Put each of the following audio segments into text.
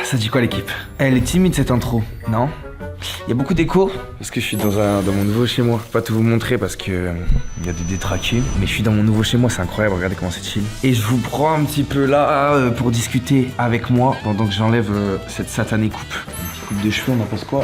Ça dit quoi l'équipe? Elle est timide cette intro, non? Il y a beaucoup d'écho parce que je suis dans mon nouveau chez moi. Je peux pas tout vous montrer parce que il y a des détraqués. Mais je suis dans mon nouveau chez moi, c'est incroyable, regardez comment c'est chill. Et je vous prends un petit peu là pour discuter avec moi pendant que j'enlève cette satanée coupe. Une petite coupe de cheveux, on en pense quoi?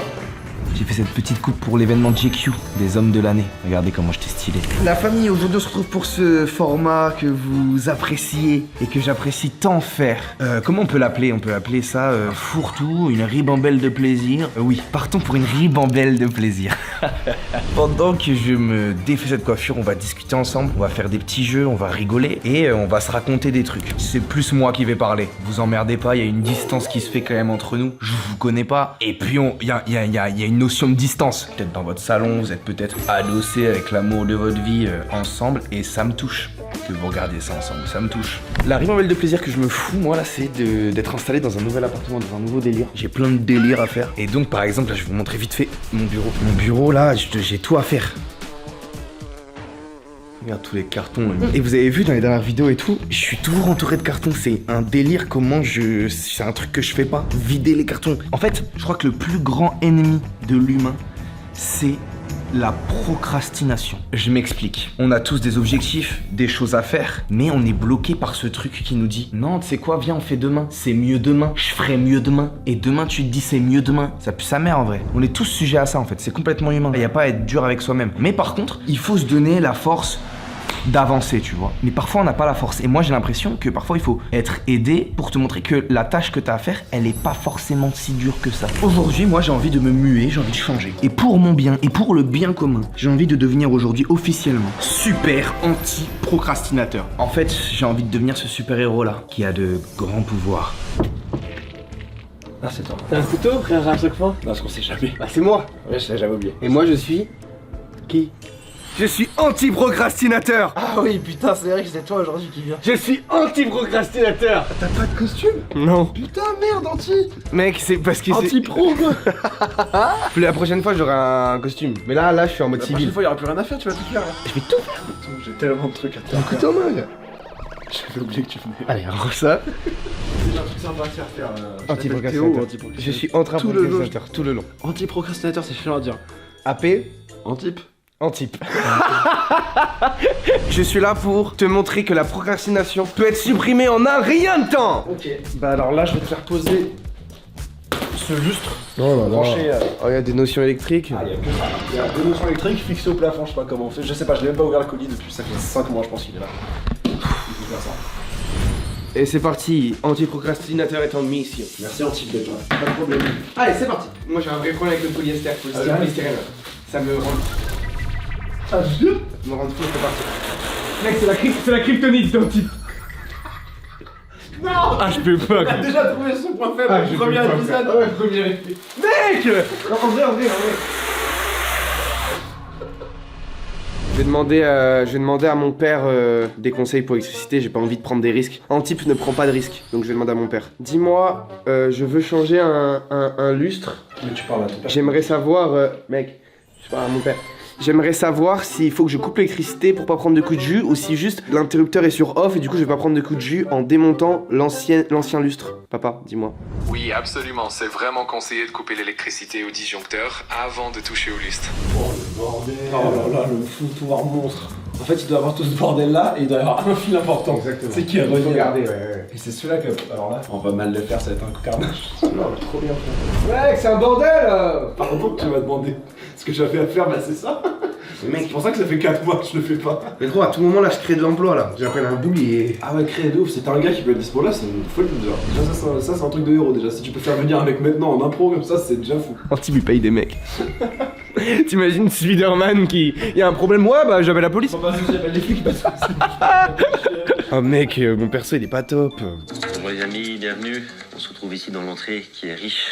J'ai fait cette petite coupe pour l'événement GQ des hommes de l'année. Regardez comment j'étais stylé. La famille, aujourd'hui on se retrouve pour ce format que vous appréciez et que j'apprécie tant faire. Comment on peut l'appeler? On peut appeler ça fourre-tout, une ribambelle de plaisir. Oui, partons pour une ribambelle de plaisir. Pendant que je me défais cette coiffure, on va discuter ensemble, on va faire des petits jeux, on va rigoler et on va se raconter des trucs. C'est plus moi qui vais parler. Vous emmerdez pas, il y a une distance qui se fait quand même entre nous. Je vous connais pas. Et puis il y a une notion de distance. Peut-être dans votre salon, vous êtes peut-être adossé avec l'amour de votre vie ensemble et ça me touche. Que vous regardiez ça ensemble, ça me touche. La ribambelle de plaisir que je me fous, moi là, c'est d'être installé dans un nouvel appartement, dans un nouveau délire. J'ai plein de délires à faire. Et donc par exemple, là je vais vous montrer vite fait mon bureau. Mon bureau là, j'ai tout à faire. Regarde tous les cartons. Et vous avez vu dans les dernières vidéos et tout, je suis toujours entouré de cartons. C'est un délire comment c'est un truc que je fais pas. Vider les cartons. En fait, je crois que le plus grand ennemi de l'humain, c'est la procrastination. Je m'explique. On a tous des objectifs, des choses à faire, mais on est bloqué par ce truc qui nous dit non, tu sais quoi, viens, on fait demain. C'est mieux demain. Je ferai mieux demain. Et demain, tu te dis c'est mieux demain. Ça pue sa mère en vrai. On est tous sujets à ça en fait. C'est complètement humain. Il n'y a pas à être dur avec soi-même. Mais par contre, il faut se donner la force d'avancer, tu vois. Mais parfois on n'a pas la force. Et moi j'ai l'impression que parfois il faut être aidé pour te montrer que la tâche que tu as à faire, elle est pas forcément si dure que ça. Aujourd'hui, moi j'ai envie de me muer, j'ai envie de changer. Et pour mon bien, et pour le bien commun, j'ai envie de devenir aujourd'hui officiellement super anti-procrastinateur. En fait, j'ai envie de devenir ce super-héros là, qui a de grands pouvoirs. Ah, c'est toi. T'as un couteau, frère, à chaque fois? Non, parce qu'on sait jamais. Bah, c'est moi. Ouais, j'avais oublié. Et moi, je suis. Qui? Je suis anti-procrastinateur. Ah oui, putain, c'est vrai que c'est toi aujourd'hui qui vient. Je suis anti-procrastinateur. T'as pas de costume? Non. Putain, merde, anti. Mec, c'est parce que c'est... Anti-pro, quoi. La prochaine fois j'aurai un costume. Mais là je suis en mode La civil. prochaine fois, il y aura plus rien à faire, tu vas tout faire. Là. Je vais tout faire. J'ai tellement de trucs à te faire. Écoute en main. J'avais oublié que tu venais. Allez, alors ça. J'ai un truc sympa à te faire faire. Anti-procrastinateur. Je suis anti-procrastinateur tout le long. Anti-procrastinateur, c'est chiant à dire. AP, Antip. Antip. Je suis là pour te montrer que la procrastination peut être supprimée en un rien de temps. Ok. Bah alors là, je vais te faire poser ce lustre. Non, non, branché. Oh, il y a des notions électriques. Ah, il y a que ça. Il y a deux notions électriques fixées au plafond, je sais pas comment on fait. Je sais pas, je l'ai même pas ouvert le colis depuis ça fait 5 mois, je pense qu'il est là. Il faut faire ça. Et c'est parti, anti-procrastinateur est en mission. Merci Antip d'être là. Pas de problème. Allez, c'est parti. Moi j'ai un vrai problème avec le polyester. Polystyrène. Ça me rend... Ah, je me rend fou, c'est parti. Mec, c'est la kryptonite d'Antip. Non. Ah, je peux pas. T'as déjà trouvé son point faible, premier épisode. Ouais, premier épisode. Mec non, en vrai. Je vais demander à mon père des conseils pour l'électricité, j'ai pas envie de prendre des risques. Antip ne prend pas de risques, donc je vais demander à mon père. Dis-moi, je veux changer un lustre. Mais tu parles à ton père. J'aimerais savoir, mec, je parle à mon père. J'aimerais savoir s'il faut que je coupe l'électricité pour pas prendre de coups de jus ou si juste l'interrupteur est sur off et du coup je vais pas prendre de coups de jus en démontant l'ancien lustre. Papa, dis-moi. Oui, absolument. C'est vraiment conseillé de couper l'électricité au disjoncteur avant de toucher au lustre. Oh le bordel. Oh là là, le foutoir monstre. En fait, il doit avoir tout ce bordel là et il doit y avoir un fil important. Exactement. C'est qui est relié. Regardez, ouais. Et c'est celui-là que. Alors là, on va mal le faire, ça va être un carnage. Non, trop bien. Mec, c'est un bordel Par contre, tu m'as demandé ce que j'avais à faire, bah c'est ça. Mec, c'est pour ça que ça fait 4 mois que je le fais pas. mais gros, à tout moment là, je crée de l'emploi là. J'appelle un boulier. Ah ouais, créé de ouf, c'était un gars qui peut être dispo là, c'est une folie déjà. Déjà, ça c'est un truc de héros déjà. Si tu peux faire venir un mec maintenant en impro comme ça, c'est déjà fou. Antip lui paye des mecs. T'imagines Spider-Man qui. Y a un problème, ouais, bah j'appelle la police. Faut pas que j'appelle les flics parce que c'est. Oh mec, mon perso il est pas top. Bonjour les amis, bienvenue. On se retrouve ici dans l'entrée qui est riche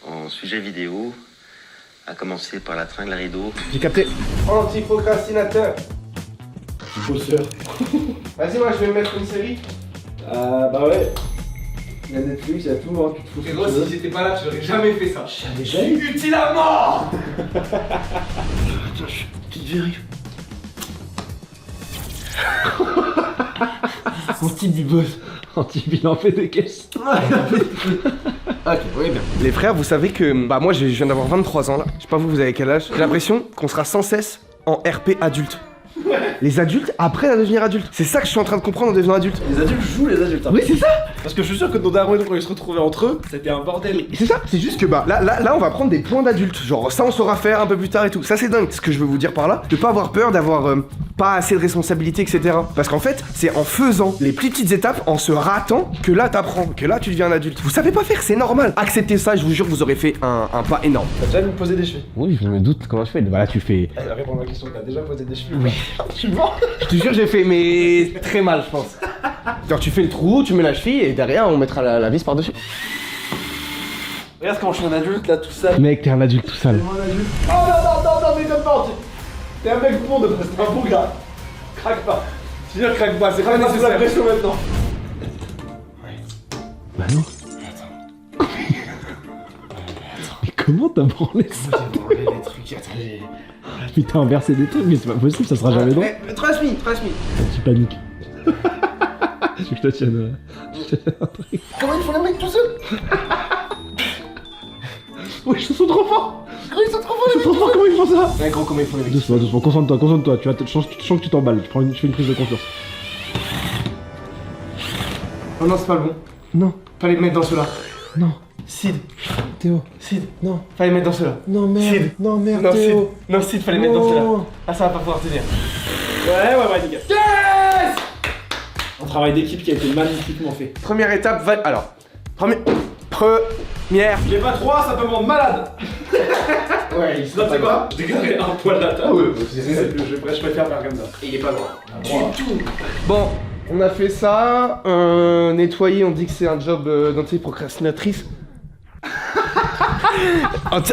en sujets vidéo, à commencer par la tringle à rideau. J'ai capté. Anti-procrastinateur. Bosseur. Vas-y, moi je vais me mettre une série. Bah ouais. Il y a Netflix, il y a tout, hein, tu te fous. Et gros, si j'étais pas là, tu aurais jamais fait ça. J'avais jamais eu. Utile à mort. Attends, petite vérif. Mon type du boss. Antip, il en fait des caisses. Ok, on est bien. Les frères, vous savez que bah moi je viens d'avoir 23 ans là. Je sais pas vous avez quel âge. J'ai l'impression qu'on sera sans cesse en RP adulte. Les adultes après à devenir adultes. C'est ça que je suis en train de comprendre en devenant adulte. Les adultes jouent les adultes. Hein. Oui, c'est ça. Parce que je suis sûr que nos darons quand ils se retrouvaient entre eux, c'était un bordel. C'est ça, c'est juste que bah là on va prendre des points d'adultes. Genre ça on saura faire un peu plus tard et tout. Ça c'est dingue. Ce que je veux vous dire par là, de pas avoir peur d'avoir pas assez de responsabilités, etc. Parce qu'en fait, c'est en faisant les plus petites étapes, en se ratant, que là t'apprends, que là tu deviens un adulte. Vous savez pas faire, c'est normal. Acceptez ça, je vous jure, vous aurez fait un pas énorme. T'as déjà me posé des chevilles? Oui, je me doute comment je fais. Bah là, tu fais. Réponds à ma question, t'as déjà posé des chevilles? Oui. Tu mens? Je te jure, j'ai fait mais très mal, je pense. Genre tu fais le trou, tu mets la cheville et derrière on mettra la vis par-dessus. Regarde comment je suis un adulte là, tout seul. Mec, t'es un adulte tout seul. Un adulte. Oh non, mais t'es pas. T'es un mec bon de base, t'es un bon gars. Craque pas. Je veux dire, craque pas, c'est pas nécessaire. La pression maintenant. Bah non. Mais comment t'as branlé ça? J'ai branlé les trucs, attendez. Putain, inversé des trucs, mais c'est pas possible, ça sera jamais drôle. Transmis. Tu paniques. Je veux que je te tienne un truc. Comment ils font les mecs tout seuls? Ouais, ils sont trop forts. Ils sont trop Ils sont trop forts, comment ils font ça? Ouais gros, comment ils font les mecs? Doucement, concentre-toi, je sens que tu t'emballes, je fais une prise de confiance. Oh non, c'est pas le bon. Non, Fallait le mettre dans ceux-là. non, Sid, Théo, Sid, non, fallait le mettre dans ceux-là. non merde, Sid. non merde, Non, Sid, Théo. non, Sid, fallait mettre dans ceux-là. Ah, ça va pas pouvoir tenir. Ouais, nickel. Yes! Un travail d'équipe qui a été magnifiquement fait. Première étape, alors. Première. J'ai pas 3, ça peut me rendre malade. Ouais, il Non, tu sais quoi? Je dégagerai un poil de la table. Ah ouais, Je préfère faire comme ça. Et il est pas droit. Du tout. Bon, on a fait ça. Nettoyer, on dit que c'est un job d'anti-procrastinatrice.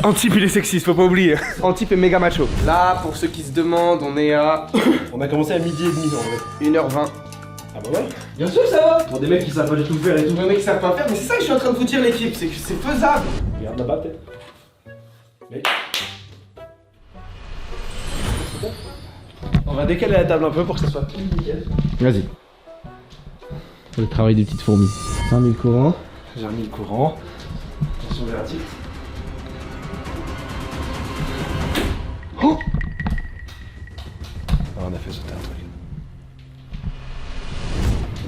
Antip il est sexiste, faut pas oublier. Antip est méga macho. Là, pour ceux qui se demandent, on est à On a commencé à 12h30 en vrai. 1h20. Ah bah ouais. Bien sûr ça va. Pour des mecs qui savent pas du tout faire et tout. Les mecs savent pas faire, mais c'est ça que je suis en train de vous dire l'équipe, c'est que c'est faisable. Regarde là-bas peut-être. Mec. On va décaler la table un peu pour que ça soit plus nickel. Vas-y. Le travail des petites fourmis. 5000 courants. J'ai remis le courant. Attention vertique. Oh, Ah, on a fait sauter un truc.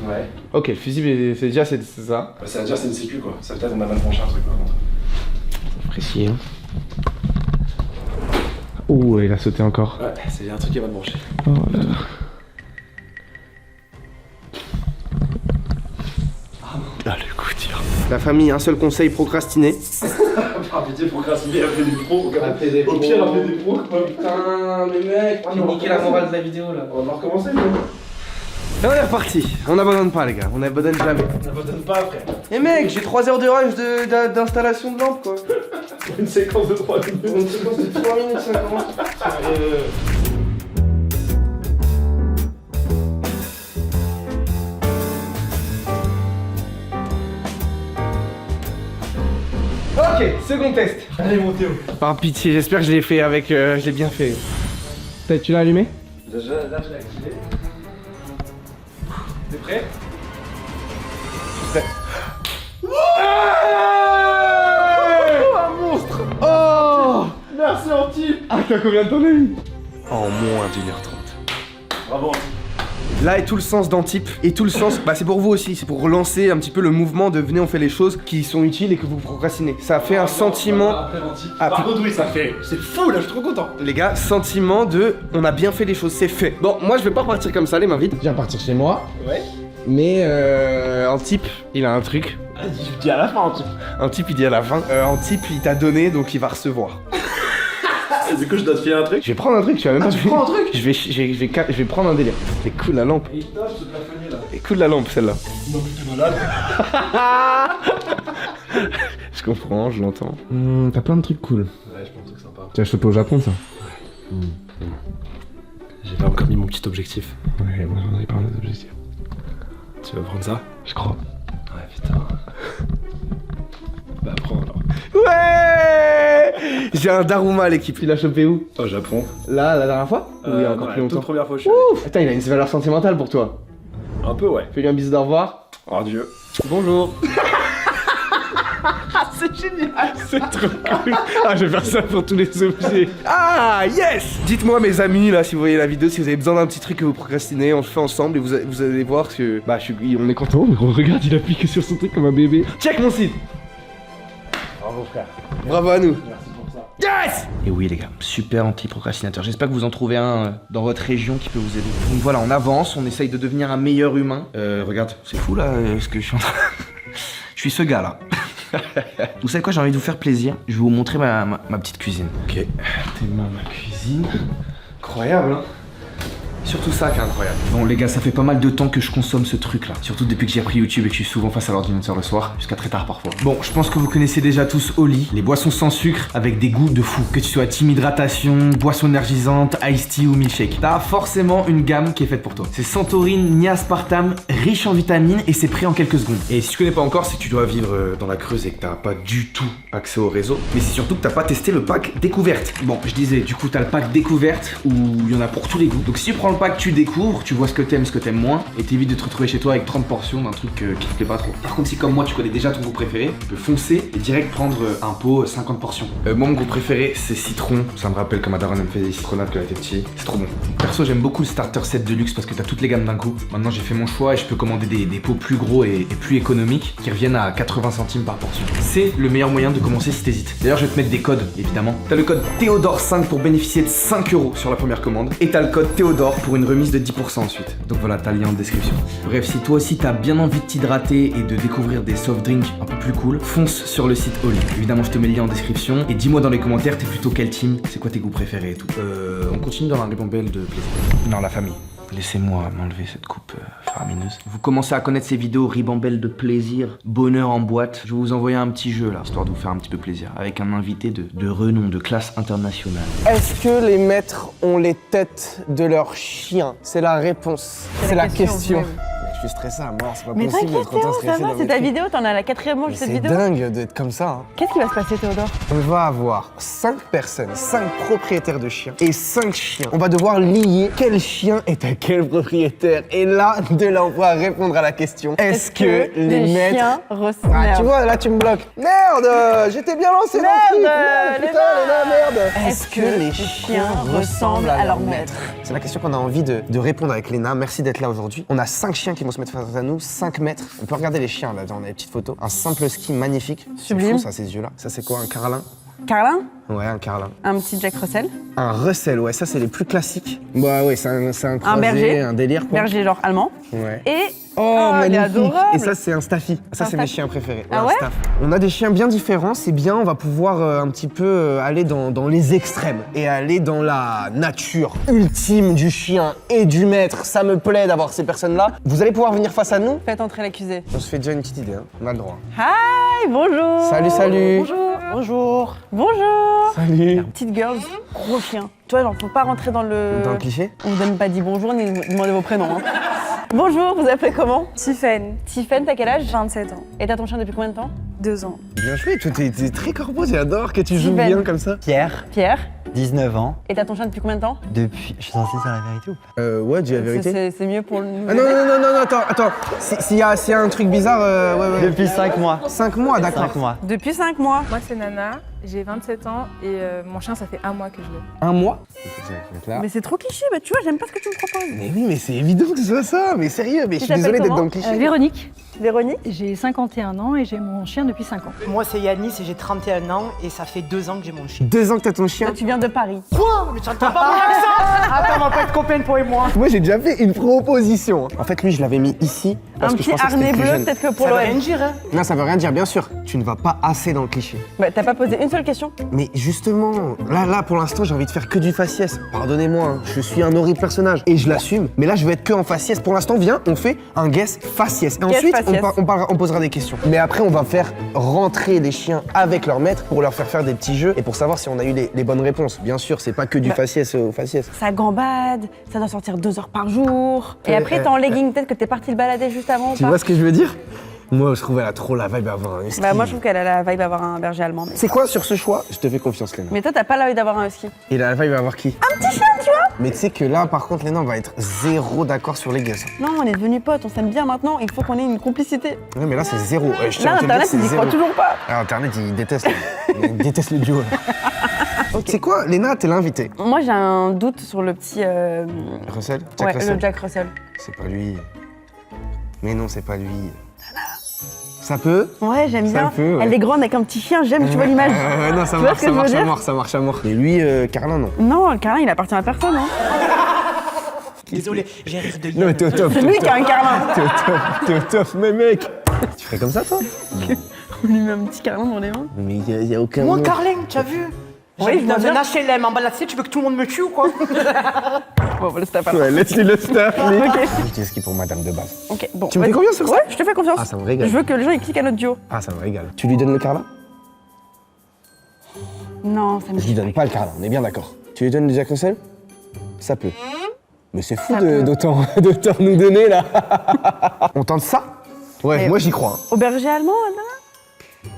ouais. Ok, le fusible, c'est déjà c'est ça. Bah, ça veut dire c'est une sécu quoi. Ça veut dire qu'on a mal branché un truc par contre. Apprécié, hein. Oh, il a sauté encore. Ouais, c'est un truc qui est mal branché. Oh là là. Ah, le coup dur. La famille, un seul conseil, procrastiner. Par pitié, procrastiner, appeler des pros. Au pire, appeler des pros. Putain, mais mec, tu niqué la morale de la vidéo là. On va recommencer, Et on est reparti. On n'abandonne pas les gars, on n'abandonne jamais. on n'abandonne pas frère. Et mec, j'ai 3 heures de rush d'installation de lampe quoi. Une séquence de 3 minutes. Une séquence de 3 minutes 50. Ok, second test. Allez mon Théo. Par pitié, j'espère que je l'ai fait avec. Je l'ai bien fait. Tu l'as allumé? Là je l'ai activé. T'es prêt? Un monstre. Oh. Merci Anti. Ah, t'as combien de temps mis? En moins d'1h30. Bravo Anti. Là est tout le sens d'Antip, et tout le sens, bah c'est pour vous aussi, c'est pour relancer un petit peu le mouvement de venez on fait les choses qui sont utiles et que vous procrastinez. Ça fait un sentiment, Ah, Par contre oui ça fait. C'est fou là, je suis trop content. les gars, sentiment de on a bien fait les choses, c'est fait. Bon, moi je vais pas repartir comme ça, les mains vides. Je viens partir chez moi. Ouais. Mais Antip, il a un truc. Je dis à la fin Anti. Antip il dit à la fin, Antip il t'a donné donc il va recevoir. Du coup je dois te filer un truc. Je vais prendre un truc, tu vas même pas tu prends un truc? Je vais prendre un délire. C'est cool la lampe. Et il tâche ce plafonnier là. C'est cool la lampe celle-là. Non mais t'es malade. Je comprends, je l'entends. T'as plein de trucs cool. Ouais je prends un truc sympa. Tu as chopé au Japon, ça? J'ai pas encore mis mon petit objectif. Ouais, moi j'en ai pas un des objectifs. Tu vas prendre ça? Je crois. Ouais putain. Bah prends alors. Ouais. J'ai un Daruma à l'équipe, il a chopé où? Au Japon. Là, la dernière fois? Ou il y a encore plus longtemps? Toute première fois je suis Ouf. Attends, il a une valeur sentimentale pour toi. allé. Un peu ouais. Fais-lui un bisou d'au revoir. Adieu. Bonjour. C'est génial. C'est trop cool. Ah, je vais faire ça pour tous les objets. Ah, yes. Dites-moi, mes amis, là, si vous voyez la vidéo, si vous avez besoin d'un petit truc que vous procrastinez, on le fait ensemble et vous allez voir que... Bah, on est content. Oh, mais regarde, il applique sur son truc comme un bébé. Check mon site. Bravo frère. Bravo à nous. Merci pour ça. Yes. Et oui les gars, super anti-procrastinateur. J'espère que vous en trouvez un dans votre région qui peut vous aider. Donc voilà, on avance, on essaye de devenir un meilleur humain. Regarde, c'est fou là ce que je suis en train... Je suis ce gars là. Vous savez quoi, j'ai envie de vous faire plaisir. Je vais vous montrer ma petite cuisine. Ok, tes mains, ma cuisine. Incroyable hein. Surtout ça qui est incroyable. Bon les gars, ça fait pas mal de temps que je consomme ce truc là. Surtout depuis que j'ai appris YouTube et que je suis souvent face à l'ordinateur le soir, jusqu'à très tard parfois. Bon, je pense que vous connaissez déjà tous Oli, les boissons sans sucre avec des goûts de fou. Que tu sois team hydratation, boisson énergisante, iced tea ou milkshake. T'as forcément une gamme qui est faite pour toi. C'est sans taurine ni aspartame, riche en vitamines et c'est prêt en quelques secondes. Et si tu connais pas encore, c'est que tu dois vivre dans la Creuse et que t'as pas du tout accès au réseau. Mais c'est surtout que t'as pas testé le pack découverte. Bon, je disais, du coup t'as le pack découverte où il y en a pour tous les goûts. Donc si tu prends le pack tu découvres, tu vois ce que t'aimes moins et t'évites de te retrouver chez toi avec 30 portions d'un truc qui te plaît pas trop. Par contre si comme moi tu connais déjà ton goût préféré, tu peux foncer et direct prendre un pot 50 portions. Moi mon goût préféré c'est citron, ça me rappelle comme ma daronne elle me fait des citronnades quand elle était petit, c'est trop bon. Perso j'aime beaucoup le starter set de luxe parce que t'as toutes les gammes d'un coup. Maintenant j'ai fait mon choix et je peux commander des pots plus gros et plus économiques qui reviennent à 80 centimes par portion. C'est le meilleur moyen de commencer si t'hésites. D'ailleurs je vais te mettre des codes évidemment. T'as le code Théodore5 pour bénéficier de 5 € sur la première commande et t'as le code Théodore pour une remise de 10% ensuite. Donc voilà, t'as le lien en description. Bref, si toi aussi t'as bien envie de t'hydrater et de découvrir des soft drinks un peu plus cool, fonce sur le site Oli. Évidemment, je te mets le lien en description et dis-moi dans les commentaires, t'es plutôt quel team, c'est quoi tes goûts préférés et tout. On continue dans la ribambelle de plaisir. Non, la famille. Laissez-moi m'enlever cette coupe faramineuse. Vous commencez à connaître ces vidéos ribambelles de plaisir, bonheur en boîte. Je vais vous envoyer un petit jeu là, histoire de vous faire un petit peu plaisir, avec un invité de renom, de classe internationale. Est-ce que les maîtres ont les têtes de leurs chiens? C'est la réponse. C'est la question. même. Je suis stressé à mort, c'est pas Mais possible t'inquiète d'être autant Théo, stressé ça va, dans c'est mes ta trucs. vidéo, t'en as la 4e manche de cette C'est vidéo. dingue d'être comme ça. Hein. Qu'est-ce qui va se passer Théodore? On va avoir 5 personnes, 5 propriétaires de chiens et 5 chiens. On va devoir lier quel chien est à quel propriétaire. Et là, on va répondre à la question. Est-ce que les maîtres... chiens ressemblent... Ah, tu vois, là tu me bloques. Merde, j'étais bien lancé dans le truc. Merde, Putain, Léna, merde. Est-ce que les chiens ressemblent à leur maître? C'est la question qu'on a envie de répondre avec Léna. Merci d'être là aujourd'hui. On a 5 chiens qui vont se mettre face à nous, 5 mètres. On peut regarder les chiens là, on a des petites photos. Un simple ski magnifique. Sublime. C'est fou ça, ces yeux-là. Ça c'est quoi, un carlin? Carlin? Ouais, un carlin. Un petit Jack Russell? Un Russell, ouais, ça c'est les plus classiques. Bah ouais, c'est un croisé, berger. un délire quoi. Berger genre allemand. Ouais. Et... Oh, il est magnifique! adorable. Et ça, c'est un Staffy. Ça, Un c'est mes Staffy. chiens préférés. Ah un ouais Staff. On a des chiens bien différents, c'est bien. On va pouvoir un petit peu aller dans les extrêmes et aller dans la nature ultime du chien et du maître. Ça me plaît d'avoir ces personnes-là. Vous allez pouvoir venir face à nous. Faites entrer l'accusé. On se fait déjà une petite idée, hein. On a le droit. Hi, bonjour. Salut, salut. Bonjour. Bonjour. Bonjour. Salut! Petite girls, gros chien. Toi, genre, faut pas rentrer dans le... Dans le cliché? On vous donne pas dit bonjour ni demander vos prénoms. Hein. Bonjour, vous appelez comment? Tiffen, Tiffen, t'as quel âge? 27 ans, Et t'as ton chien depuis combien de temps? 2 ans. Bien joué, toi t'es très corbeau, j'adore que tu joues Steven. bien comme ça. Pierre, Pierre. 19 ans. Et t'as ton chien depuis combien de temps? Depuis. Je suis censé dire la vérité ou pas? Ouais, dis la vérité. C'est mieux pour le... Ah non, attends. S'il y a un truc bizarre, ouais. Depuis 5 mois. 5 mois, d'accord. 5 mois. Depuis 5 mois. Moi c'est Nana, j'ai 27 ans et mon chien ça fait 1 mois que je l'ai. Un mois? Mais c'est trop cliché, bah tu vois, j'aime pas ce que tu me proposes. Mais oui, mais c'est évident que ce soit ça, mais sérieux, mais je suis t'appelles désolé d'être comment dans le cliché. Véronique, Véronique? j'ai 51 ans et j'ai mon chien depuis 5 ans. Moi, c'est Yanis et j'ai 31 ans et ça fait 2 ans que j'ai mon chien. 2 ans que t'as ton chien? Toi, tu viens de Paris. Quoi? Mais tu entends pas mon accent? Attends, on va pas être copains toi et moi. Moi, j'ai déjà fait une proposition. En fait, lui, je l'avais mis ici parce Un que je petit pensais que c'était harnais plus bleu, jeune. peut-être que pour Ça veut l'OM. rien dire, hein? Non, ça veut rien dire, bien sûr. Tu ne vas pas assez dans le cliché. Bah t'as pas posé une seule question? Mais justement, là, pour l'instant, j'ai envie de faire que du faciès. Pardonnez-moi, hein, je suis un horrible personnage et je l'assume. Mais là, je vais être que en faciès. Pour l'instant, viens, on fait un guess faciès. Et ensuite, faciès. on posera des questions. Mais après, on va faire rentrer les chiens avec leur maître pour leur faire des petits jeux et pour savoir si on a eu les bonnes réponses. Bien sûr, c'est pas que du faciès au faciès. Ça gambade, ça doit sortir 2 heures par jour. Et après, t'es en legging, peut-être que t'es parti le balader juste avant ou Tu pas? vois ce que je veux dire? Moi, je trouve elle a trop la vibe d'avoir un husky. Bah moi je trouve qu'elle a la vibe d'avoir un berger allemand. Mais, C'est quoi sur ce choix? Je te fais confiance, Léna. mais toi t'as pas la vibe d'avoir un husky. Il a la vibe d'avoir qui? Un petit chien, tu vois. Mais tu sais que là, par contre, Léna, on va être zéro d'accord sur les gosses. Non, on est devenus potes, on s'aime bien maintenant, il faut qu'on ait une complicité. Ouais, mais là, c'est zéro. Je tiens Là à te le dire, internet c'est il y zéro. croit toujours pas. Ah, Internet, il déteste. Il déteste le duo. Là. C'est quoi, Léna, t'es l'invité. Moi j'ai un doute sur le petit... Russell? Jack ouais, Russell. le Jack Russell. C'est pas lui. Mais non, c'est pas lui. Ça peut? Ouais, j'aime Ça bien. peut, ouais. Elle est grande avec un petit chien, j'aime, tu vois l'image. Non, ça Tu vois marche, ce que je veux à dire mort, ça marche à mort. Mais lui, Carlin, non. Non, le carlin il appartient à personne. Hein. Désolé, j'ai rire de Non, mais t'es au top. C'est lui qui a un carlin. T'es au top, mais mec. Tu ferais comme ça, toi? On lui met un petit carlin dans les mains. Mais y a aucun. Moi, nom. Carlin, tu as vu? Oui, J'habite je dans vois un HLM en bas de la cité, tu veux que tout le monde me tue ou quoi? Bon, on va le taper. Ouais, laisse-lui le staff. Ok. Je dis ski pour madame de base. Ok, bon. Tu me fais vas-y. confiance sur ça? Ouais, je te fais confiance. Ah, ça me régale. Je veux que les gens ils cliquent à notre duo. Ah, ça me régale. Tu lui donnes le Carlin? Non, ça me Je lui donne pas le Carlin, on est bien d'accord. Tu lui donnes le Jack Russell? Ça peut. Mais c'est fou Ça peut. d'autant nous donner là. On tente ça? Ouais, Mais- moi j'y crois. Au berger allemand, Anna.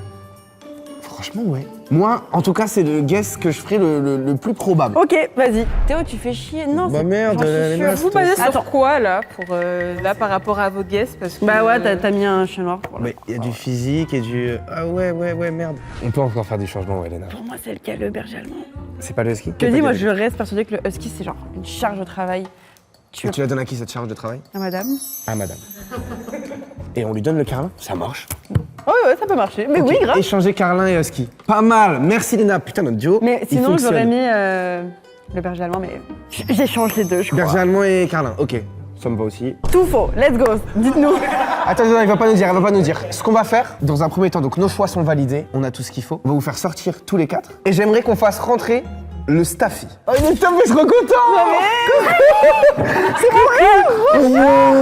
Franchement, ouais. Moi, en tout cas, c'est le guess que je ferai le plus probable. Ok, vas-y. Théo, tu fais chier. Non, Bah c'est- merde, j'en suis les sûre. masses, Vous basez Attends. sur quoi là, pour, là par rapport à vos guests parce que, Bah ouais, t'as mis un chien noir. Voilà. Mais il y a du physique et du. Ah ouais, merde. On peut encore faire des changements, ouais, Léna. Pour moi, c'est lequel le berger allemand? C'est pas le husky? Je te dis, moi, je reste persuadée que le husky, c'est genre une charge de travail. Et tu la donnes à qui cette charge de travail? Ah, madame? À madame. Et on lui donne le Carlin? Ça marche. Ouais, ça peut marcher. Mais Ok, oui, grave. Échanger Carlin et husky. Pas mal. Merci, Léna. Putain, notre duo. Mais il sinon, fonctionne. j'aurais mis le berger allemand, mais j'échange les deux, je crois. Berger allemand et Carlin. Ok. Ça me va aussi. Tout faux. Let's go. Dites-nous. Attends, il va pas nous dire, Ce qu'on va faire, dans un premier temps, donc nos choix sont validés, on a tout ce qu'il faut. On va vous faire sortir tous les 4. Et j'aimerais qu'on fasse rentrer le Staffy. Oh, il est top, mais je suis trop content. C'est mon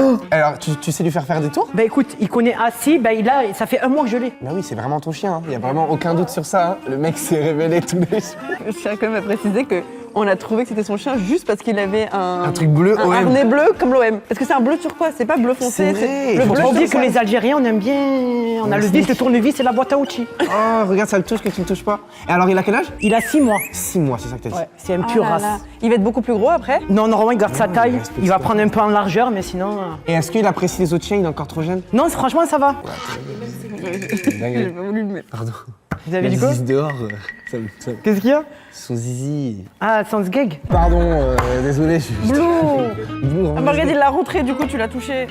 rêve. Alors, tu sais lui faire des tours? Bah écoute, il connaît assez, bah ça fait un mois que je l'ai. Bah oui, c'est vraiment ton chien, hein. Il y a vraiment aucun doute sur ça, hein. Le mec s'est révélé tous les jours. Je tiens quand même à préciser que on a trouvé que c'était son chien juste parce qu'il avait un truc bleu un OM. harnais bleu comme l'OM. Parce que c'est un bleu turquoise, c'est pas bleu foncé, C'est vrai, c'est il bleu faut Faut bleu pas oublier que turquoise. les Algériens, on aime bien. On a le vis, le tournevis et la boîte à outils. Oh, regarde, ça le touche que tu ne touches pas. Et alors, il a quel âge? Il a 6 mois. 6 mois, c'est ça que t'as dit. Ouais, c'est un Ah pur là race. là. Il va être beaucoup plus gros après. Non, normalement, il garde sa taille. reste petit, Il va quoi. prendre un peu en largeur, mais sinon. Et est-ce qu'il apprécie les autres chiens? Il est encore trop jeune? Non, franchement, ça va. J'ai pas voulu le mettre. Pardon. Vous avez dit quoi? dehors, Qu'est-ce qu'il y a? son zizi. Ah, sans gag. Pardon, désolé, je suis juste... Blue. Blue, Ah bah regarde, il l'a rentré, du coup tu l'as touché.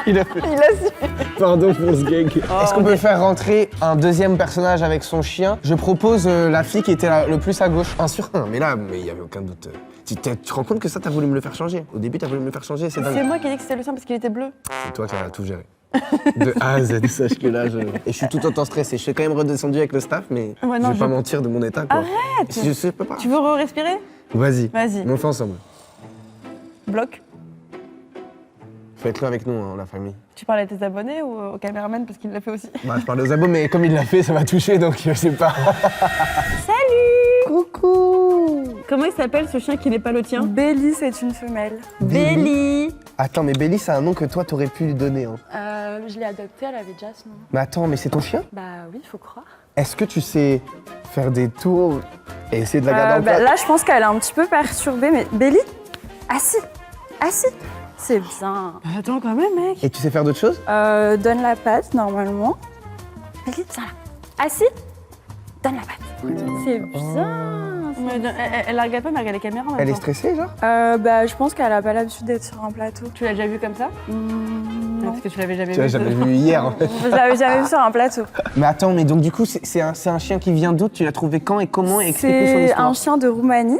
Il a fait... Il a su. Pardon pour ce gag. Est-ce qu'on peut faire rentrer un deuxième personnage avec son chien? Je propose la fille qui était le plus à gauche. 1 sur 1, mais là, il n'y avait aucun doute. Tu te rends compte que ça, t'as voulu me le faire changer? Au début, t'as voulu me le faire changer, c'est C'est dingue. moi qui ai dit que c'était le sien parce qu'il était bleu. C'est toi qui as tout géré. De A à Z, sache que là, Et je suis tout autant stressé. Je suis quand même redescendu avec le staff, mais Ouais, non, je vais pas mentir de mon état, quoi. Arrête. Si je sais pas. Tu veux respirer? Vas-y. Vas-y. On le fait ensemble. Bloc. Faites-le avec nous, hein, la famille. Tu parles à tes abonnés ou au caméraman parce qu'il l'a fait aussi? Bah, je parle aux abos, mais comme il l'a fait, ça m'a touché, donc je sais pas. Salut. Coucou. Comment il s'appelle ce chien qui n'est pas le tien? Belly, c'est une femelle. Belly. Attends, mais Belly, c'est un nom que toi, t'aurais pu lui donner. Hein. Je l'ai adoptée, elle avait déjà ce nom. Mais attends, mais c'est ton chien? Bah oui, faut croire. Est-ce que tu sais faire des tours et essayer de la garder en place? Là, je pense qu'elle est un petit peu perturbée, mais Belly, assis, assis. C'est bien. Attends quand même, mec. Et tu sais faire d'autres choses? Donne la patte, normalement. Belly, viens là. Assis, donne la patte. C'est bien. Elle la regarde pas, mais elle regarde les caméras en même Elle est temps. stressée, genre? Bah, je pense qu'elle a pas l'habitude d'être sur un plateau. Tu l'as déjà vu comme ça? Non. Parce que tu l'avais jamais Tu l'as vu. jamais vu hier, en fait. Je l'avais jamais vu sur un plateau. Mais attends, mais donc du coup, c'est un chien qui vient d'où? Tu l'as trouvé quand et comment? Et explique-nous son C'est histoire. un chien de Roumanie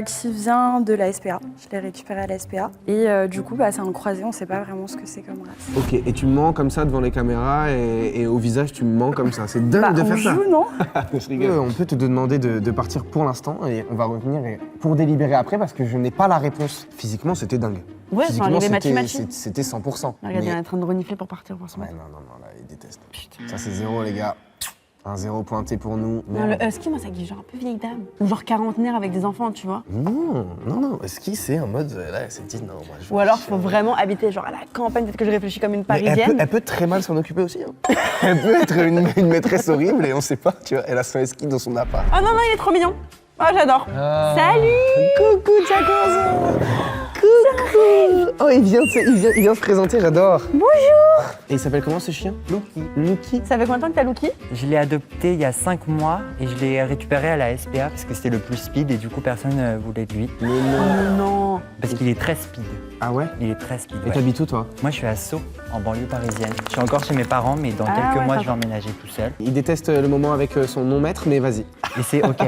qui vient de la SPA. Je l'ai récupéré à la SPA. Et du coup, bah, c'est un croisé, on sait pas vraiment ce que c'est comme race. Ok, et tu mens comme ça devant les caméras et au visage, tu mens comme ça. C'est dingue Bah, de on faire ça. joue, non? Je rigole. On peut te demander de partir pour l'instant et on va revenir pour délibérer après parce que je n'ai pas la réponse. Physiquement, c'était dingue. Ouais, Physiquement, il est machi-machi. c'était 100%. Regarde, il Mais- est en train de renifler pour partir voir son Ouais, mec. non, là, il déteste. Ça, c'est 0, les gars. Un 0 pointé pour nous. Non, le husky, moi, ça guise genre un peu vieille dame. Ou genre quarantenaire avec des enfants, tu vois. Non, husky, c'est en mode, là, elle s'est dit, non, moi, je Ou alors, faut vraiment habiter genre à la campagne, peut-être que je réfléchis comme une Mais parisienne. elle peut très mal s'en occuper aussi. Hein. Elle peut être une maîtresse horrible et on sait pas, tu vois. Elle a son husky dans son appart. Oh non, non, il est trop mignon. Oh, j'adore. Salut. Coucou, Chaco. Coucou. Oh, il vient se présenter, j'adore. Bonjour. Et il s'appelle comment ce chien? Lucky. Ça fait combien de temps que t'as Lucky? Je l'ai adopté il y a 5 mois et je l'ai récupéré à la SPA parce que c'était le plus speed et du coup personne ne voulait de lui. Non. Parce qu'il est très speed. Ah ouais? Il est très speed. Et ouais. t'habites où toi? Moi je suis à Sceaux, en banlieue parisienne. Je suis encore chez mes parents mais dans quelques mois je vais emménager tout seul. Il déteste le moment avec son non-maître, mais vas-y. Et c'est ok.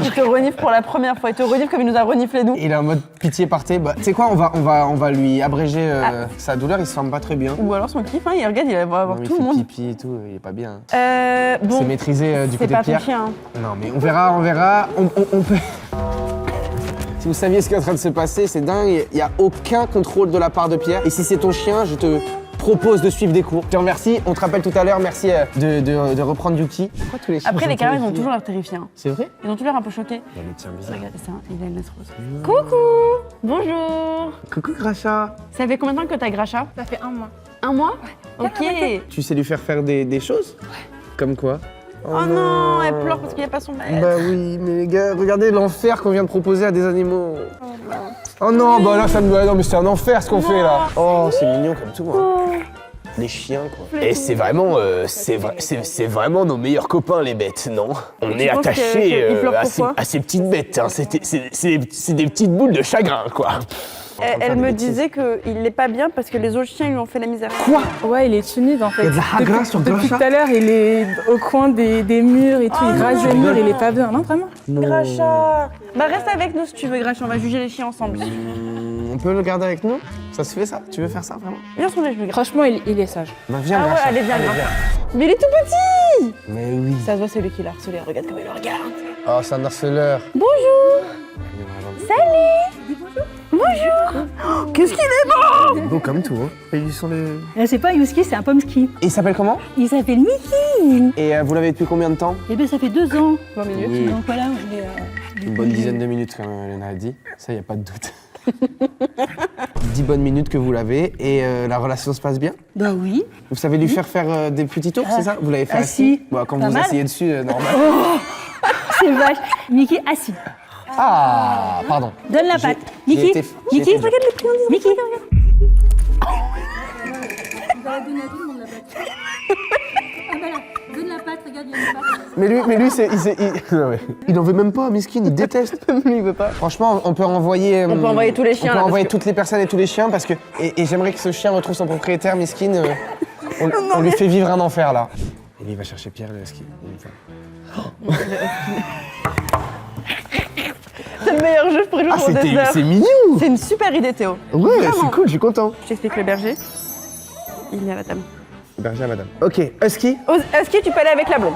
Il te renifle pour la première fois. Il te renifle comme il nous a reniflé nous. Il est en mode pitié partez. Bah, tu sais quoi, on va lui abréger sa douleur, il se sent pas très bien. Ou alors son kiff, hein, il regarde, il va avoir Non, tout il le fait monde. pipi et tout, il est pas bien. Bon. C'est maîtrisé du côté de C'est pas Pierre. ton chien. Non mais on verra. On peut... Si vous saviez ce qui est en train de se passer, c'est dingue. Il n'y a aucun contrôle de la part de Pierre. Et si c'est ton chien, je te propose de suivre des cours. Je te remercie. On te rappelle tout à l'heure, merci de reprendre Yuki. Pourquoi tous les chiens Après, les sont canards, ils ont terrifiés? toujours l'air terrifiés. Hein. C'est vrai? Ils ont toujours l'air un peu choqués. Il y a le tien bizarre. Regardez ça, il a une lettre rose. Coucou. Bonjour. Coucou Gracha. Ça fait combien de temps que t'as Gracha? Ça fait 1 mois. 1 mois? Ok. Tu sais lui faire des choses? Comme quoi? Oh non, elle pleure parce qu'il n'y a pas son maître. Bah oui, mais les gars, regardez l'enfer qu'on vient de proposer à des animaux. Oh non, bah là ça me... Non mais c'est un enfer ce qu'on fait là. Oh, c'est mignon comme tout. Hein. Les chiens quoi. Et c'est vraiment, c'est vraiment nos meilleurs copains les bêtes, non? On est penses attachés qu'ils pleurent à ces petites bêtes, hein. C'est des petites boules de chagrin quoi. Elle me disait qu'il n'est pas bien parce que les autres chiens lui ont fait la misère. Quoi? Ouais, il est timide en fait. Il y a de la hagra sur Depuis Gracha? tout à l'heure, il est au coin des murs et tout, il rase les murs, il est pas bien, non vraiment? Gracha. Bah reste avec nous si tu veux Gracha, on va juger les chiens ensemble. On peut le garder avec nous? Ça se fait ça? Tu veux faire ça vraiment? Viens sur les genoux. Gracha. Franchement, il est sage. Bah viens Ah ouais, Gracha. allez viens Gracha. Mais il est tout petit. Mais oui. Ça se voit, c'est lui qui l'a harcelé. Regarde comment il le regarde. Oh, c'est un harceleur. Bonjour. Salut. Bonjour. Oh, qu'est-ce qu'il est beau. Beau comme tout, hein. Et ils sont les... C'est pas un husky, c'est un pomsky. Et il s'appelle comment? Il s'appelle Mickey. Et vous l'avez depuis combien de temps? Eh bien, ça fait 2 ans. 20 minutes. Oui. Donc voilà, je l'ai... Une bonne dizaine de minutes, comme Elena a dit. Ça, y a pas de doute. 10 bonnes minutes que vous l'avez et la relation se passe bien? Bah oui. Vous savez lui faire des petits tours, c'est ça? Vous l'avez fait assis. Bon, quand Pas vous mal. asseyez dessus, normal. C'est vache. Mickey assis. Ah, pardon. Donne la J'ai- patte. j'ai Mickey, été- j'ai Mickey, été regarde le petit indice. Mickey, donne la patte, regarde, il y a une patte. Mais lui, non, ouais. Il en veut même pas, miskin, il déteste. Il veut pas. Franchement, on peut envoyer... On peut envoyer tous les chiens, On peut là, envoyer parce que- toutes les personnes et tous les chiens parce que... Et j'aimerais que ce chien retrouve son propriétaire, miskin. On lui fait vivre un enfer, là. Et lui, il va chercher Pierre, le husky. C'est le meilleur jeu pour jouer Ah, pour des heures. c'est mignon. C'est une super idée Théo. Ouais, Vraiment. c'est cool, je suis content. Je t'explique le berger. Il y a la dame. Berger à madame. Ok, husky? Husky, tu peux aller avec la blonde.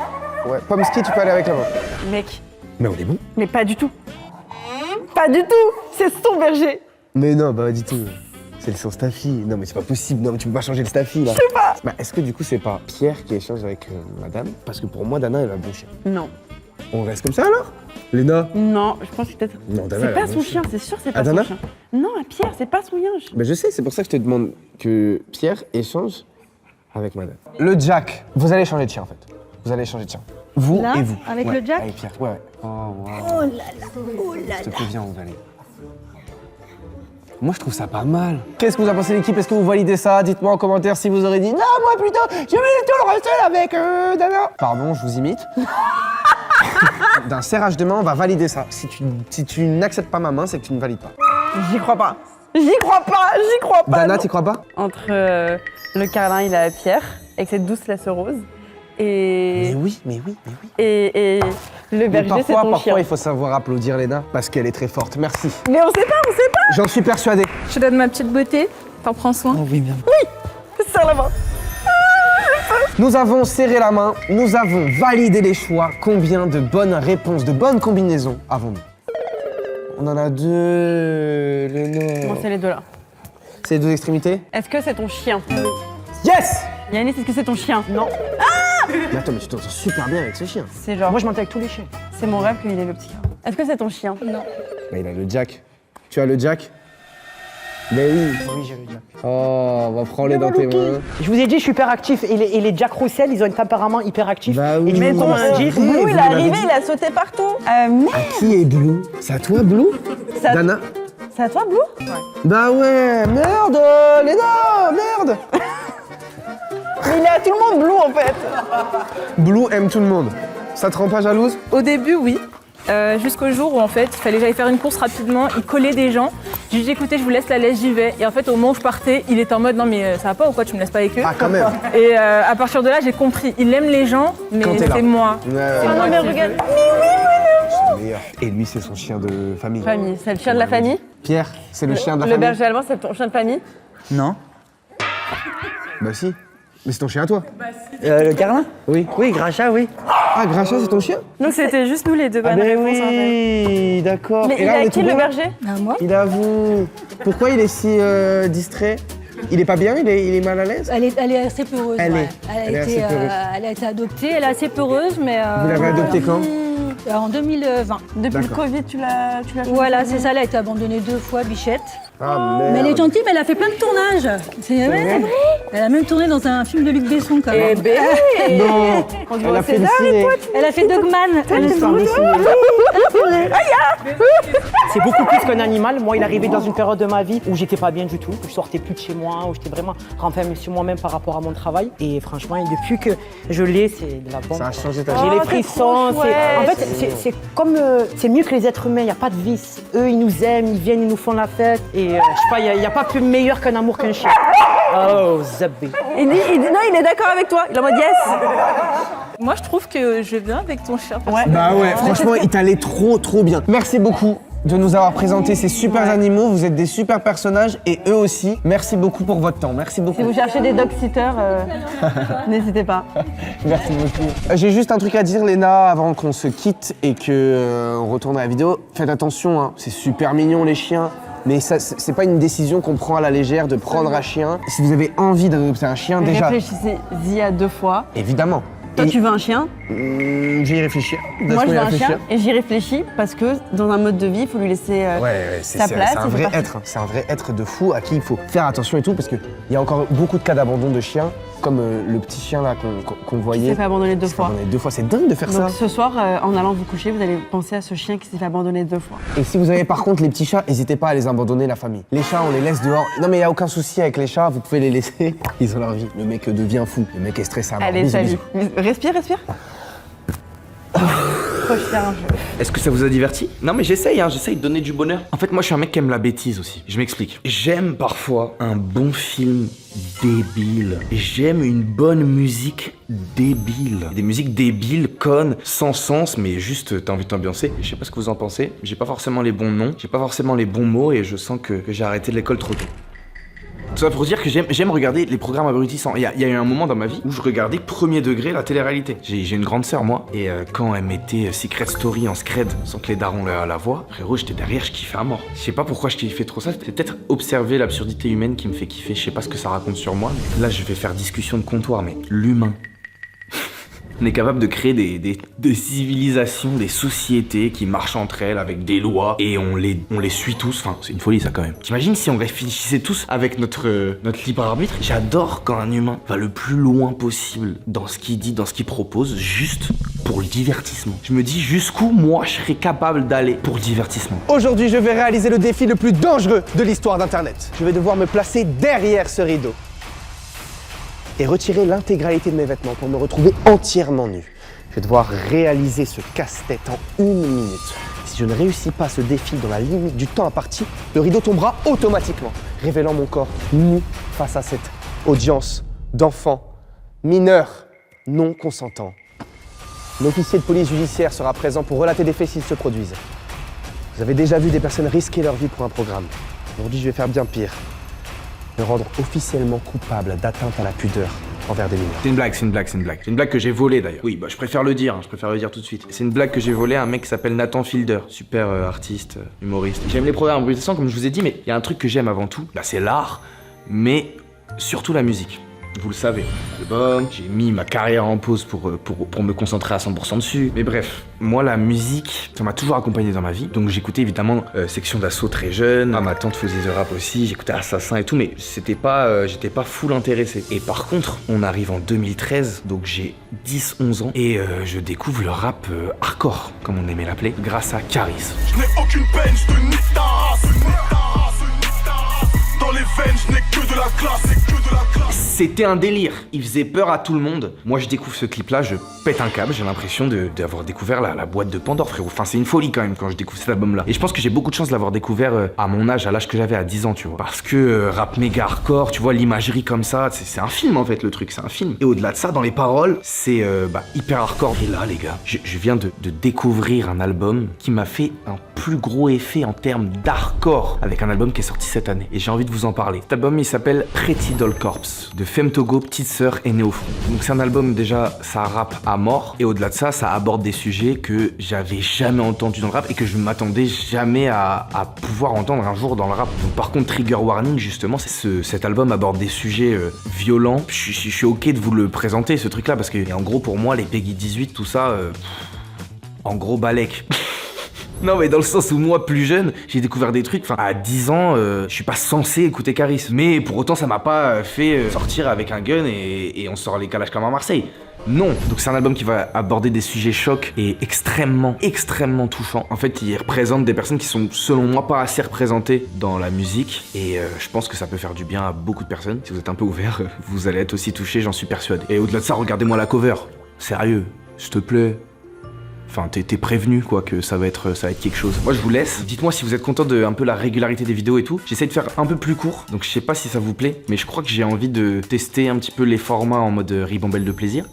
Ouais, Pomsky, tu peux aller avec la main. Mec, Mais on est bon. mais pas du tout. Pas du tout. C'est son berger. Mais non, bah du tout. C'est son staffy. Non, mais c'est pas possible. Non, mais tu peux pas changer le staffy, là. Je sais pas. Bah, est-ce que du coup, c'est pas Pierre qui échange avec madame? Parce que pour moi, Dana, elle a un bon chien. Non. On reste comme ça, alors? Léna? Non, je pense que peut-être. Non, Dana, C'est elle a pas un son bon chien, c'est sûr, c'est Ah, pas son Dana chien. Non, à Pierre, c'est pas son chien. Bah, je sais, c'est pour ça que je te demande que Pierre échange avec madame. Le Jack. Vous allez changer de chien, en fait. Vous allez changer de chien. Vous Là, et vous. avec Ouais, le Jack? Avec Pierre, ouais. Oh, wow. Oh là là, oh là S'il te plaît, viens, on va aller. Moi, je trouve ça pas mal. Qu'est-ce que vous en pensez, l'équipe? Est-ce que vous validez ça? Dites-moi en commentaire si vous aurez dit « Non, moi, plutôt, je vais tout le rester avec Dana ». Pardon, je vous imite. D'un serrage de main, on va valider ça. Si tu n'acceptes pas ma main, c'est que tu ne valides pas. J'y crois pas. J'y crois pas, j'y crois pas. Dana, non. t'y crois pas? Entre le carlin, il a Pierre, avec cette douce laisse rose. Et. Mais oui, mais oui, mais oui. Et le Mais berger, c'est ton chien. parfois, il faut savoir applaudir Léna parce qu'elle est très forte. Merci. Mais on sait pas, on sait pas. J'en suis persuadé. Je te donne ma petite beauté, t'en prends soin. Oh oui, bien. Serre la main. Nous avons serré la main, nous avons validé les choix. Combien de bonnes réponses, de bonnes combinaisons avons-nous? On en a 2, Léna. Bon, c'est les deux là. C'est les deux extrémités? Est-ce que c'est ton chien? Yes! Yannis, est-ce que c'est ton chien? Non. Ah! Mais attends, mais tu t'entends super bien avec ce chien. C'est genre, Moi, je m'entends avec tous les chiens. c'est mon rêve qu'il ait le petit. Est-ce que c'est ton chien? Non. Bah, il a le Jack. Tu as le Jack? Mais oui. Oui, j'ai le Jack. Oh, va prendre-les dans tes mains. Je vous ai dit, je suis hyper actif. Et les Jack Russell, ils ont un tempérament hyper actif. Bah oui. Et du Mais coup, ton comme on a dit, Blue, il est vous arrivé, l'avez il a sauté partout. Merde, Qui est Blue? C'est à toi, Blue? C'est à- Dana? c'est à toi, Blue? Bah ouais, merde, Léna, merde. Mais il est à tout le monde, Blue, en fait. Blue aime tout le monde. Ça te rend pas jalouse? Au début, oui. Jusqu'au jour où en fait, il fallait que j'aille faire une course rapidement, il collait des gens. J'ai dit écoutez, je vous laisse la laisse, j'y vais. Et en fait, au moment où je partais, il était en mode non mais ça va pas ou quoi, tu me laisses pas avec eux. Ah, quand même. Et à partir de là, j'ai compris, il aime les gens, mais Quand t'es là. c'est moi. Ouais, C'est Ah moi non, mais qui regarde. veux. c'est le meilleur. Et lui, c'est son chien de famille. Famille, c'est le chien de la famille. Pierre, c'est le chien de la Le famille. berger allemand, c'est ton chien de famille. Non. Bah si. Mais c'est ton chien à toi. Le Carlin? Oui. Oui, Gracha, oui. Ah, Gracha, c'est ton chien? Donc c'était juste nous les deux Ah bonnes ben réponses en fait. oui, d'accord. Mais Et il là, on a est qui tout le bon, là berger? Moi. Il est à vous. Pourquoi il est si distrait? Il est pas bien? Il est mal à l'aise? Elle est assez peureuse. Elle ouais. est assez peureuse. Elle a été adoptée, elle est assez peureuse, mais. Vous l'avez adoptée quand? En 2020. Depuis le D'accord. Covid, tu l'as choisi. Voilà, c'est ça, elle a été abandonnée 2 fois, Bichette. Ah merde. Mais elle est gentille, mais elle a fait plein de tournages. C'est vrai? Elle a même tourné dans un film de Luc Besson, quand même. Eh ben, Non. on se Elle voit a au fait le César. ciné. Elle a fait Dogman. Elle est Histoire de ciné. c'est beaucoup plus qu'un animal. Moi, il est arrivé dans une période de ma vie où j'étais pas bien du tout, où je sortais plus de chez moi, où j'étais vraiment renfermé sur moi-même par rapport à mon travail. Et franchement, depuis que je l'ai, c'est de la bombe. Ça a changé ta J'ai vie. les Oh, c'est frissons. trop En chouette. fait, c'est comme. C'est mieux que les êtres humains, il n'y a pas de vice. Eux, ils nous aiment, ils viennent, ils nous font la fête. Et je sais pas, il n'y a pas plus meilleur qu'un amour qu'un chien. Oh, Zabé. Il dit, non, il est d'accord avec toi. Il est en mode yes. Moi, je trouve que je vais bien avec ton chien. Bah ouais, franchement, il t'allait trop bien. Merci beaucoup de nous avoir présenté ces super animaux. Vous êtes des super personnages et eux aussi. Merci beaucoup pour votre temps. Merci beaucoup. Si vous cherchez des dog-sitters, n'hésitez pas. Merci beaucoup. J'ai juste un truc à dire, Léna, avant qu'on se quitte et que on retourne à la vidéo. Faites attention, hein. C'est super mignon les chiens. Mais ça, c'est pas une décision qu'on prend à la légère de prendre un chien. Si vous avez envie d'adopter un chien, déjà. Réfléchissez-y à 2 fois. Évidemment. Toi, tu veux un chien? J'y ai réfléchi. Moi, je veux un chien et j'y réfléchis parce que dans un mode de vie, il faut lui laisser sa place. C'est un vrai être. C'est un vrai être de fou à qui il faut faire attention et tout parce qu'il y a encore beaucoup de cas d'abandon de chiens, comme le petit chien là qu'on voyait. Il s'est fait abandonner 2 Il s'est fois. abandonné 2 fois. C'est dingue de faire ça. Donc ce soir, en allant vous coucher, vous allez penser à ce chien qui s'est fait abandonner 2 fois. Et si vous avez par contre les petits chats, n'hésitez pas à les abandonner, la famille. Les chats, on les laisse dehors. Non mais il n'y a aucun souci avec les chats, vous pouvez les laisser. Ils ont leur vie. Le mec devient fou. Le mec est stressé à mort. Allez, Bisous, salut. bisous. Respire. Est-ce que ça vous a diverti? Non mais j'essaye de donner du bonheur. En fait moi je suis un mec qui aime la bêtise aussi. Je m'explique. J'aime parfois un bon film débile. Et j'aime une bonne musique débile. Des musiques débiles, connes, sans sens, mais juste t'as envie de t'ambiancer. Je sais pas ce que vous en pensez. J'ai pas forcément les bons noms, j'ai pas forcément les bons mots et je sens que j'ai arrêté l'école trop tôt. Tout ça pour dire que j'aime regarder les programmes abrutissants. Il y a eu un moment dans ma vie où je regardais premier degré la télé-réalité. J'ai une grande sœur, moi, et quand elle mettait Secret Story en scred sans que les darons la voient, frérot, j'étais derrière, je kiffais à mort. Je sais pas pourquoi je kiffais trop ça, c'est peut-être observer l'absurdité humaine qui me fait kiffer. Je sais pas ce que ça raconte sur moi, mais là je vais faire discussion de comptoir, mais l'humain. On est capable de créer des civilisations, des sociétés qui marchent entre elles avec des lois et on les suit tous. Enfin, c'est une folie ça quand même. T'imagines si on réfléchissait tous avec notre libre arbitre? J'adore quand un humain va le plus loin possible dans ce qu'il dit, dans ce qu'il propose, juste pour le divertissement. Je me dis jusqu'où moi je serais capable d'aller pour le divertissement. Aujourd'hui, je vais réaliser le défi le plus dangereux de l'histoire d'Internet. Je vais devoir me placer derrière ce rideau et retirer l'intégralité de mes vêtements pour me retrouver entièrement nu. Je vais devoir réaliser ce casse-tête en 1 minute. Si je ne réussis pas ce défi dans la limite du temps imparti, le rideau tombera automatiquement, révélant mon corps nu face à cette audience d'enfants mineurs non consentants. L'officier de police judiciaire sera présent pour relater des faits s'ils se produisent. Vous avez déjà vu des personnes risquer leur vie pour un programme. Aujourd'hui, je vais faire bien pire. Me rendre officiellement coupable d'atteinte à la pudeur envers des mineurs. C'est une blague. C'est une blague que j'ai volée d'ailleurs. Oui, bah je préfère le dire tout de suite. C'est une blague que j'ai volée à un mec qui s'appelle Nathan Fielder. Super artiste, humoriste. J'aime les programmes abrutissants comme je vous ai dit, mais il y a un truc que j'aime avant tout. Bah c'est l'art, mais surtout la musique. vous le savez. L'album, j'ai mis ma carrière en pause pour me concentrer à 100% dessus. Mais bref, moi la musique, ça m'a toujours accompagné dans ma vie. Donc j'écoutais évidemment Section d'Assaut très jeune. Ma tante faisait du rap aussi, j'écoutais Assassin et tout, mais j'étais pas full intéressé. Et par contre, on arrive en 2013, donc j'ai 10-11 ans, et je découvre le rap hardcore, comme on aimait l'appeler, grâce à Caris. Je n'ai aucune peine, je te nique ta race. Dans les veines, je n'ai que de la classe, C'était un délire, il faisait peur à tout le monde. Moi je découvre ce clip là, je pète un câble, j'ai l'impression d'avoir découvert la boîte de Pandore, frérot. Enfin c'est une folie quand même quand je découvre cet album là. Et je pense que j'ai beaucoup de chance de l'avoir découvert à mon âge, à l'âge que j'avais à 10 ans, tu vois. Parce que rap méga hardcore, tu vois l'imagerie comme ça, c'est un film en fait le truc, c'est un film. Et au-delà de ça, dans les paroles, c'est hyper hardcore. Et là les gars, je viens de découvrir un album qui m'a fait un plus gros effet en termes d'hardcore avec un album qui est sorti cette année. Et j'ai envie de vous en parler. Cet album il s'appelle Pretty Doll Corpse de Femme Togo, Petite Sœur et Néo Front. Donc c'est un album déjà, ça rappe à mort, et au-delà de ça, ça aborde des sujets que j'avais jamais entendus dans le rap et que je m'attendais jamais à pouvoir entendre un jour dans le rap. Donc par contre, Trigger Warning justement, cet album aborde des sujets violents. Je suis ok de vous le présenter ce truc là parce que en gros pour moi les Peggy 18 tout ça, en gros balèque. Non mais dans le sens où moi plus jeune, j'ai découvert des trucs, à 10 ans, je suis pas censé écouter Caris. Mais pour autant ça m'a pas fait sortir avec un gun et on sort les calages comme à Marseille. Non. Donc c'est un album qui va aborder des sujets chocs et extrêmement touchants. En fait il représente des personnes qui sont selon moi pas assez représentées dans la musique. Et je pense que ça peut faire du bien à beaucoup de personnes. Si vous êtes un peu ouvert, vous allez être aussi touchés, j'en suis persuadé. Et au-delà de ça, regardez-moi la cover. Sérieux, s'il te plaît. Enfin, t'es prévenu quoi que ça va être quelque chose. Moi je vous laisse. Dites-moi si vous êtes content de un peu la régularité des vidéos et tout. J'essaie de faire un peu plus court, donc je sais pas si ça vous plaît, mais je crois que j'ai envie de tester un petit peu les formats en mode ribambelle de plaisir.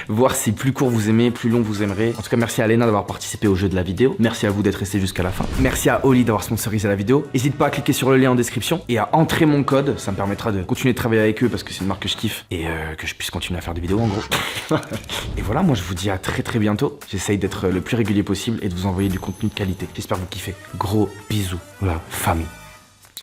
Voir si plus court vous aimez, plus long vous aimerez. En tout cas, merci à Léna d'avoir participé au jeu de la vidéo. Merci à vous d'être resté jusqu'à la fin. Merci à Oli d'avoir sponsorisé la vidéo. N'hésite pas à cliquer sur le lien en description et à entrer mon code. Ça me permettra de continuer de travailler avec eux parce que c'est une marque que je kiffe et que je puisse continuer à faire des vidéos en gros. Et voilà, moi je vous dis à très bientôt. J'essaye d'être le plus régulier possible et de vous envoyer du contenu de qualité. J'espère que vous kiffez. Gros bisous, la famille.